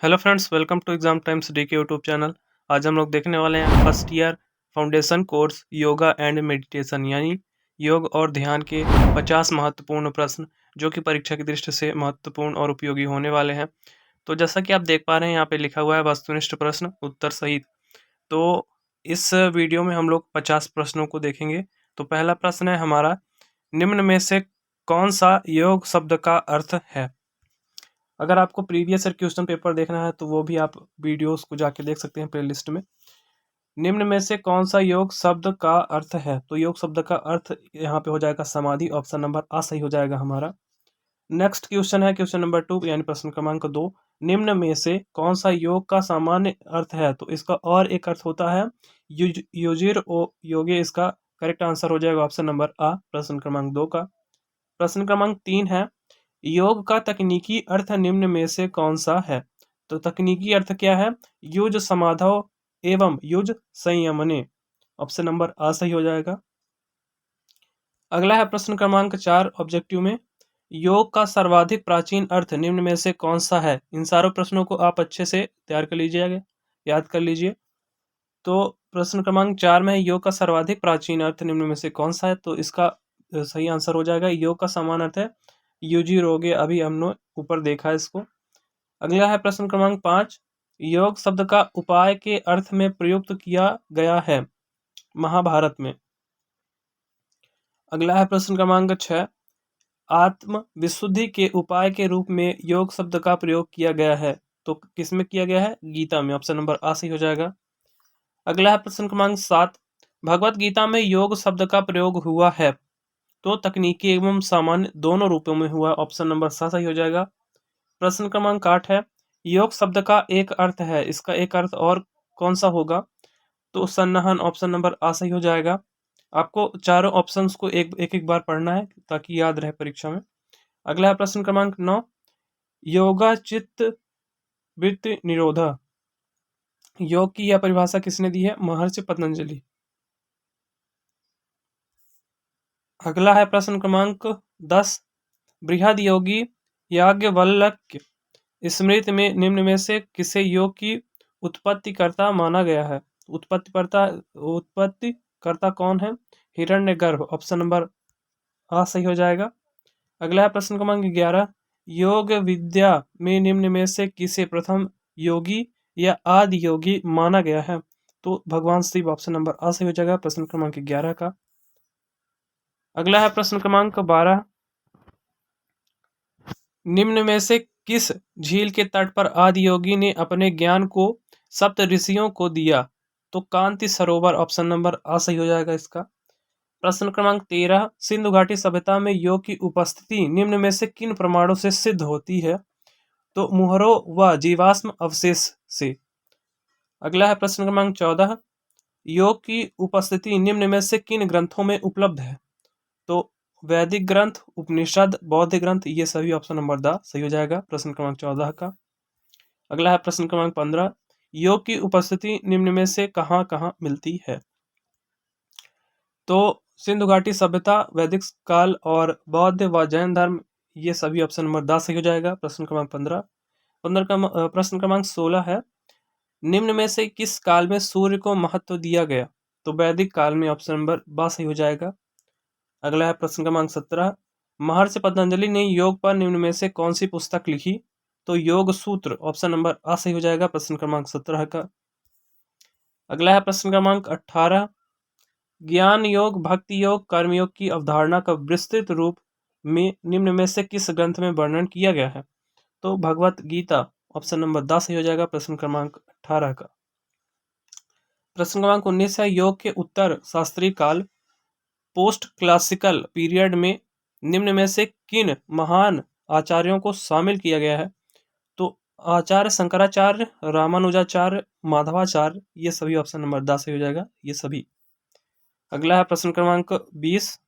Hello friends, welcome to exam times D के YouTube channel. आज हम लोग देखने वाले हैं first year foundation course yoga and meditation यानी योग और ध्यान के 50 महत्वपूर्ण प्रश्न जो कि परीक्षा की दृष्टि से महत्वपूर्ण और उपयोगी होने वाले हैं। तो जैसा कि आप देख पा रहे हैं, यहाँ पे लिखा हुआ है वस्तुनिष्ठ प्रश्न उत्तर सहित। तो इस वीडियो में हम लोग 50 प्रश्नों को देखेंगे। तो पहला प्रश्न है हमारा, निम्न में से कौन सा योग शब्द का अर्थ है। अगर आपको प्रीवियस ईयर क्वेश्चन पेपर देखना है तो वो भी आप वीडियोस को जाके देख सकते हैं प्लेलिस्ट में। निम्न में से कौन सा योग शब्द का अर्थ है, तो योग शब्द का अर्थ यहाँ पे हो जाएगा समाधि। ऑप्शन नंबर आ सही हो जाएगा हमारा। नेक्स्ट क्वेश्चन है क्वेश्चन नंबर 2 यानी प्रश्न क्रमांक 2। निम्न में से कौन सा योग का सामान्य अर्थ है, तो इसका और एक अर्थ होता है युजिर ओ योगे। इसका करेक्ट आंसर हो जाएगा ऑप्शन नंबर आ, प्रश्न क्रमांक 2 का। प्रश्न क्रमांक 3 है, योग का तकनीकी अर्थ निम्न में से कौन सा है। तो तकनीकी अर्थ क्या है, युज समाधौ एवं युज संयमने। ऑप्शन नंबर आ सही हो जाएगा। अगला है प्रश्न क्रमांक 4 ऑब्जेक्टिव में, योग का सर्वाधिक प्राचीन अर्थ निम्न में से कौन सा है। इन सारों प्रश्नों को आप अच्छे से तैयार कर लीजिएगा, याद कर लीजिए। तो प्रश्न क्रमांक 4 में योग का सर्वाधिक प्राचीन अर्थ निम्न में से कौन सा है, तो इसका सही आंसर हो जाएगा योग का समान अर्थ है युजी रोगे। अभी हमने ऊपर देखा है इसको। अगला है प्रश्न क्रमांक 5, योग शब्द का उपाय के अर्थ में प्रयुक्त किया गया है महाभारत में। अगला है प्रश्न क्रमांक 6, आत्म विशुद्धि के उपाय के रूप में योग शब्द का प्रयोग किया गया है, तो किसमें किया गया है, गीता में। ऑप्शन नंबर आ सही हो जाएगा। अगला है प्रश्न क्रमांक 7, भगवत गीता में योग शब्द का प्रयोग हुआ है, तो तकनीकी एवं सामान्य दोनों रूपों में हुआ। ऑप्शन नंबर सा सही हो जाएगा। प्रश्न क्रमांक 8 है, योग शब्द का एक अर्थ है, इसका एक अर्थ और कौन सा होगा, तो संनहन। ऑप्शन नंबर आ सही हो जाएगा। आपको चारों ऑप्शंस को एक एक बार पढ़ना है ताकि याद रहे परीक्षा में। अगला है प्रश्न क्रमांक 9, योगा चित्त वृत्ति निरोधा। योग की यह परिभाषा किसने दी है, महर्षि पतंजलि। अगला है प्रश्न क्रमांक 10, बृहद योगी याज्ञवल्क्य स्मृति में निम्न में से किसे योग की उत्पत्तिकर्ता माना गया है। उत्पत्तिकर्ता कौन है, हिरण्यगर्भ। ऑप्शन नंबर आ सही हो जाएगा। अगला है प्रश्न क्रमांक 11, योग विद्या में निम्न में से किसे प्रथम योगी या आदि योगी माना गया है, तो भगवान शिव। ऑप्शन नंबर आ सही हो जाएगा प्रश्न क्रमांक 11 का। अगला है प्रश्न क्रमांक 12, निम्न में से किस झील के तट पर आदि योगी ने अपने ज्ञान को सप्त ऋषियों को दिया, तो कांति सरोवर। ऑप्शन नंबर आ सही हो जाएगा इसका। प्रश्न क्रमांक 13, सिंधु घाटी सभ्यता में योग की उपस्थिति निम्न में से किन प्रमाणों से सिद्ध होती है, तो मुहरों व जीवाश्म अवशेष से। अगला है प्रश्न क्रमांक 14, योग की उपस्थिति निम्न में से किन ग्रंथों में उपलब्ध है, तो वैदिक ग्रंथ, उपनिषद, बौद्ध ग्रंथ, ये सभी। ऑप्शन नंबर द सही हो जाएगा प्रश्न क्रमांक 14 का। अगला है प्रश्न क्रमांक 15, योग की उपस्थिति निम्न में से कहाँ कहाँ मिलती है, तो सिंधु घाटी सभ्यता, वैदिक काल और बौद्ध व जैन धर्म, ये सभी। ऑप्शन नंबर द सही हो जाएगा प्रश्न क्रमांक 15। प्रश्न क्रमांक 16 है, निम्न में से किस काल में सूर्य को महत्व दिया गया, तो वैदिक काल में। ऑप्शन नंबर ब सही हो जाएगा। अगला है प्रश्न क्रमांक 17, महर्षि पतंजलि ने योग पर निम्न में से कौन सी पुस्तक लिखी, तो योग सूत्र। ऑप्शन नंबर आ सही हो जाएगा प्रश्न क्रमांक 17 का। अगला है प्रश्न क्रमांक 18, ज्ञान योग, भक्ति योग, कर्मयोग की अवधारणा का विस्तृत रूप में निम्न में से किस ग्रंथ में वर्णन किया गया है, तो भगवत गीता। ऑप्शन नंबर 10 सही हो जाएगा प्रश्न क्रमांक 18 का। प्रश्न क्रमांक 19 है, योग के उत्तर शास्त्रीय काल, पोस्ट क्लासिकल पीरियड में निम्न में से किन महान आचार्यों को शामिल किया गया है, तो आचार्य शंकराचार्य, रामानुजाचार्य, माधवाचार्य, ये सभी। ऑप्शन नंबर 10 सही हो जाएगा ये सभी। अगला है प्रश्न क्रमांक 20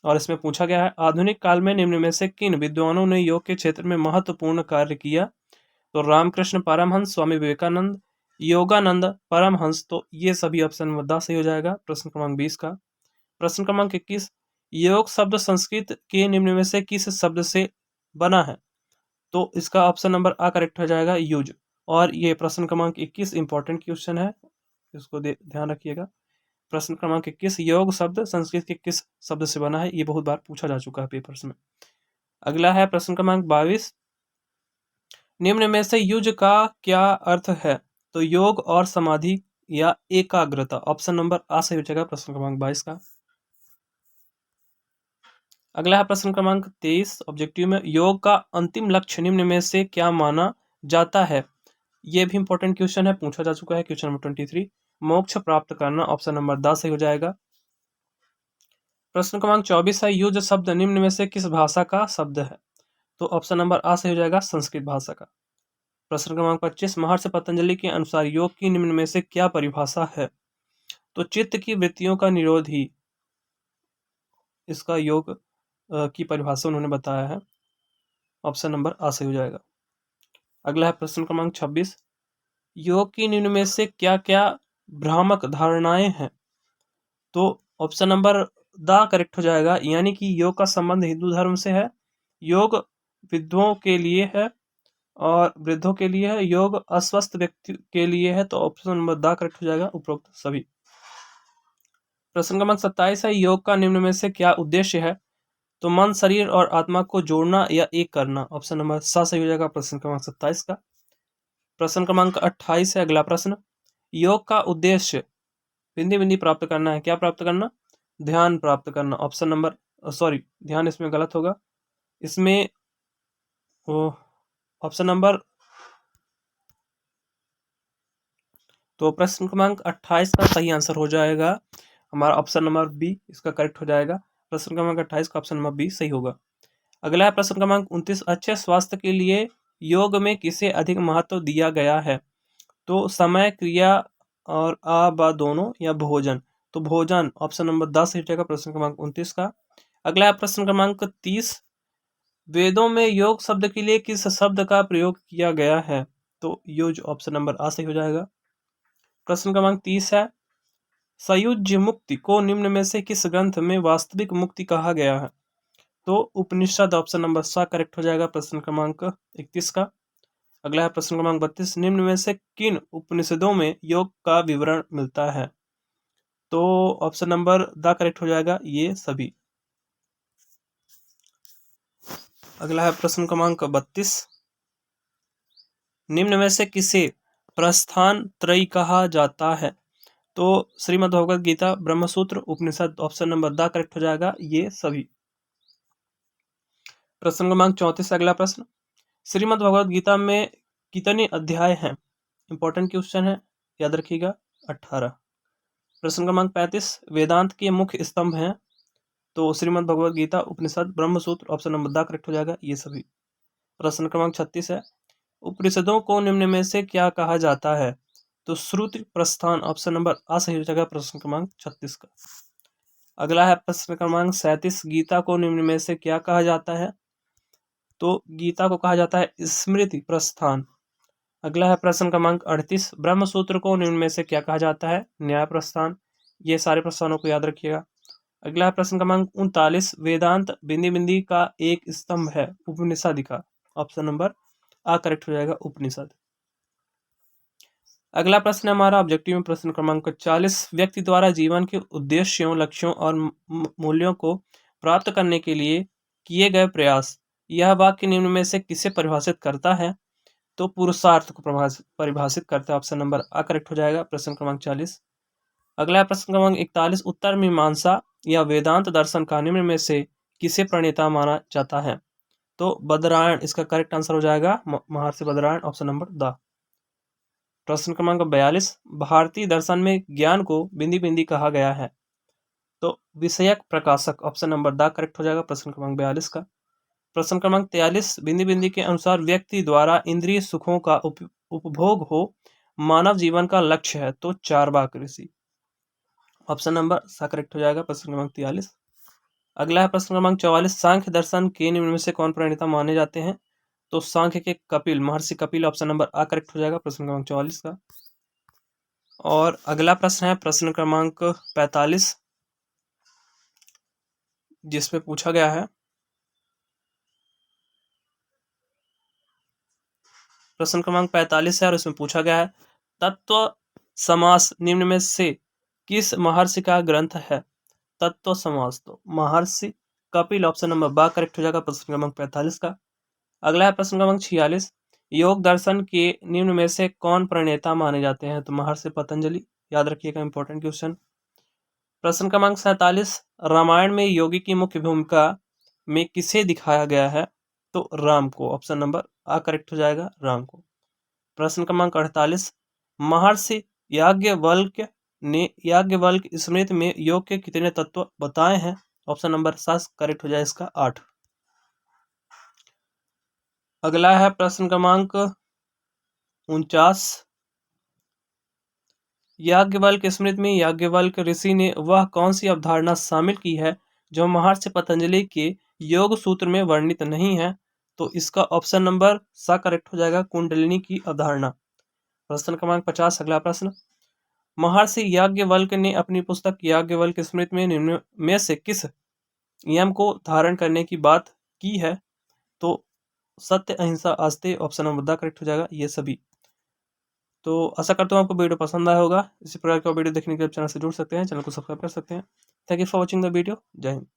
और इसमें पूछा गया है, आधुनिक काल में निम्न में से किन विद्वानों ने योग के क्षेत्र में महत्वपूर्ण कार्य किया, तो रामकृष्ण परमहंस, स्वामी विवेकानंद, योगानंद परमहंस, तो ये सभी। ऑप्शन नंबर 10 सही हो जाएगा प्रश्न क्रमांक 20 का। प्रश्न क्रमांक 21, योग शब्द संस्कृत के निम्न में से किस शब्द से बना है, तो इसका ऑप्शन नंबर आ करेक्ट हो जाएगा युज। और ये प्रश्न क्रमांक 21 इंपॉर्टेंट क्वेश्चन है, इसको ध्यान रखिएगा। प्रश्न क्रमांक 21, योग शब्द संस्कृत के किस शब्द से बना है? ये बहुत बार पूछा जा चुका है पेपर्स में। अगला है प्रश्न क्रमांक 22, निम्न में से युज का क्या अर्थ है? तो योग और समाधि या एकाग्रता। ऑप्शन नंबर आ सही हो जाएगा प्रश्न क्रमांक 22 का। अगला है प्रश्न क्रमांक 23 ऑब्जेक्टिव में, योग का अंतिम लक्ष्य निम्न में से क्या माना जाता है? यह भी इंपॉर्टेंट क्वेश्चन है, पूछा जा चुका है। क्वेश्चन नंबर 23, मोक्ष प्राप्त करना। ऑप्शन नंबर 10 सही हो जाएगा। प्रश्न क्रमांक 24 है, युज शब्द निम्न में से किस भाषा का शब्द है? तो ऑप्शन नंबर आ सही हो जाएगा, संस्कृत भाषा का। प्रश्न क्रमांक 25, महर्षि पतंजलि के अनुसार योग की निम्न में से क्या परिभाषा है? तो चित्त की वृत्तियों का निरोध ही इसका योग की परिभाषा उन्होंने बताया है। ऑप्शन नंबर आ सही हो जाएगा। अगला है प्रश्न क्रमांक 26, योग की निम्न में से क्या क्या भ्रामक धारणाएं हैं? तो ऑप्शन नंबर द करेक्ट हो जाएगा, यानी कि योग का संबंध हिंदू धर्म से है, योग विधुओं के लिए है और वृद्धों के लिए है, योग अस्वस्थ व्यक्ति के लिए है। तो ऑप्शन नंबर द करेक्ट हो जाएगा उपरोक्त सभी। प्रश्न क्रमांक 27 है, योग का निम्न में से क्या उद्देश्य है? तो मन, शरीर और आत्मा को जोड़ना या एक करना। ऑप्शन नंबर सा सही हो जाएगा प्रश्न क्रमांक 27 का। प्रश्न क्रमांक 28 है अगला प्रश्न, योग का उद्देश्य बिंदी बिंदी प्राप्त करना है। क्या प्राप्त करना? ध्यान प्राप्त करना। ऑप्शन नंबर सॉरी, ध्यान इसमें गलत होगा, इसमें ऑप्शन नंबर, तो प्रश्न क्रमांक 28 का सही आंसर हो जाएगा हमारा ऑप्शन नंबर बी, इसका करेक्ट हो जाएगा। प्रश्न क्रमांक 28 का ऑप्शन नंबर बी सही होगा। अगला है प्रश्न क्रमांक 29, अच्छे स्वास्थ्य के लिए योग में किसे अधिक महत्व दिया गया है? तो समय, क्रिया और आ बा दोनों या भोजन। तो भोजन। ऑप्शन नंबर 10 सही हो जाएगा प्रश्न क्रमांक 29 का। अगला है प्रश्न क्रमांक 30, वेदों में योग शब्द के लिए किस शब्द का प्रयोग किया गया है? तो युज। ऑप्शन नंबर आ सही हो जाएगा। प्रश्न क्रमांक 30 है, सयुज्य मुक्ति को निम्न में से किस ग्रंथ में वास्तविक मुक्ति कहा गया है? तो उपनिषद। ऑप्शन नंबर सा करेक्ट हो जाएगा प्रश्न क्रमांक 31 का। अगला है प्रश्न क्रमांक 32, निम्न में से किन उपनिषदों में योग का विवरण मिलता है? तो ऑप्शन नंबर द करेक्ट हो जाएगा ये सभी। अगला है प्रश्न क्रमांक 32, निम्न में से किसे प्रस्थान त्रयी कहा जाता है? तो श्रीमद् भगवद गीता, ब्रह्मसूत्र, उपनिषद। ऑप्शन नंबर द करेक्ट हो जाएगा ये सभी। प्रश्न क्रमांक 34 अगला प्रश्न, श्रीमद् भगवद गीता में कितने अध्याय हैं? इंपॉर्टेंट क्वेश्चन है, याद रखिएगा 18। प्रश्न क्रमांक 35, वेदांत के मुख्य स्तंभ हैं? तो Shrimad Bhagavad Gita, Upanishad, Brahmasutra. Option number the correct हो जाएगा ये सभी। प्रश्न क्रमांक 36 है, उपनिषदों को निम्न में से क्या कहा जाता है? तो श्रुति प्रस्थान। ऑप्शन नंबर आ सही हो जाएगा प्रश्न क्रमांक 36 का। अगला है प्रश्न क्रमांक 37, गीता को निम्न में से क्या कहा जाता है? तो गीता को कहा जाता है स्मृति प्रस्थान। अगला है प्रश्न क्रमांक 38, ब्रह्मसूत्र को निम्न में से क्या कहा जाता है? न्याय प्रस्थान। ये सारे प्रस्थानों को याद रखिएगा। अगला है प्रश्न क्रमांक 39, वेदांत बिंदी बिंदी का एक स्तंभ है उपनिषद का। ऑप्शन नंबर आ करेक्ट हो जाएगा उपनिषद। अगला प्रश्न है हमारा ऑब्जेक्टिव में प्रश्न क्रमांक 40, व्यक्ति द्वारा जीवन के उद्देश्यों, लक्ष्यों और मूल्यों को प्राप्त करने के लिए किए गए प्रयास, यह वाक्य निम्न में से किसे परिभाषित करता है? तो पुरुषार्थ को परिभाषित करता है। ऑप्शन नंबर आ करेक्ट हो जाएगा प्रश्न क्रमांक 40। अगला प्रश्न क्रमांक 41, उत्तर मीमांसा या वेदांत दर्शन का निम्न में से किसे प्रणेता माना जाता है? तो बदरायण इसका करेक्ट आंसर हो जाएगा, महर्षि बदरायण। Option number the. प्रश्न क्रमांक 42, भारतीय दर्शन में ज्ञान को बिंदी बिंदी कहा गया है? तो विषयक प्रकाशक। ऑप्शन नंबर द करेक्ट हो जाएगा प्रश्न क्रमांक 42 का। प्रश्न क्रमांक 43, बिंदी बिंदी के अनुसार व्यक्ति द्वारा इंद्रिय सुखों का उपभोग हो मानव जीवन का लक्ष्य है? तो चारवाक ऋषि। ऑप्शन नंबर सा करेक्ट हो जाएगा प्रश्न क्रमांक 43। अगला है प्रश्न क्रमांक 44, सांख्य दर्शन के निम्न में से कौन प्रणेता माने जाते हैं? तो सांख्य के कपिल, महर्षि कपिल। ऑप्शन नंबर आ करेक्ट हो जाएगा प्रश्न क्रमांक 44 का। और अगला प्रश्न है प्रश्न क्रमांक 45, जिसमें पूछा गया है प्रश्न क्रमांक 45 है और इसमें पूछा गया है तत्व समास निम्न में से किस महर्षि का ग्रंथ है? तत्व समास तो महर्षि कपिल ऑप्शन नंबर बा करेक्ट हो जाएगा प्रश्न क्रमांक 45 का। अगला है प्रश्न क्रमांक 46, योग दर्शन के निम्न में से कौन प्रणेता माने जाते हैं? तो महर्षि पतंजलि, याद रखिएगा, इंपॉर्टेंट क्वेश्चन। प्रश्न क्रमांक 47, रामायण में योगी की मुख्य भूमिका में किसे दिखाया गया है? तो राम को, ऑप्शन नंबर आ करेक्ट हो जाएगा, राम को। प्रश्न क्रमांक 48, महर्षि याज्ञवल्क्य ने याज्ञवल्क्य स्मृति में योग के कितने तत्व बताए हैं? ऑप्शन नंबर 7 करेक्ट हो जाए इसका 8। अगला है प्रश्न क्रमांक 49, याज्ञवल्क्य स्मृति में याज्ञवल्क्य ऋषि ने वह कौन सी अवधारणा शामिल की है जो महर्षि पतंजलि के योग सूत्र में वर्णित नहीं है? तो इसका ऑप्शन नंबर सा करेक्ट हो जाएगा, कुंडलिनी की अवधारणा। प्रश्न क्रमांक 50, अगला प्रश्न, महर्षि याज्ञवल्क्य ने अपनी पुस्तक याज्ञवल्क्य स्मृति में निम्न में से किस नियम को धारण करने की बात की है? तो सत्य, अहिंसा, आस्ते, ऑप्शन नंबर द करेक्ट हो जाएगा ये सभी। तो आशा करता हूँ आपको वीडियो पसंद आया होगा। इसी प्रकार का वीडियो देखने के लिए चैनल से जुड़ सकते हैं, चैनल को सब्सक्राइब कर सकते हैं। Thank you for watching the video. जय हिंद।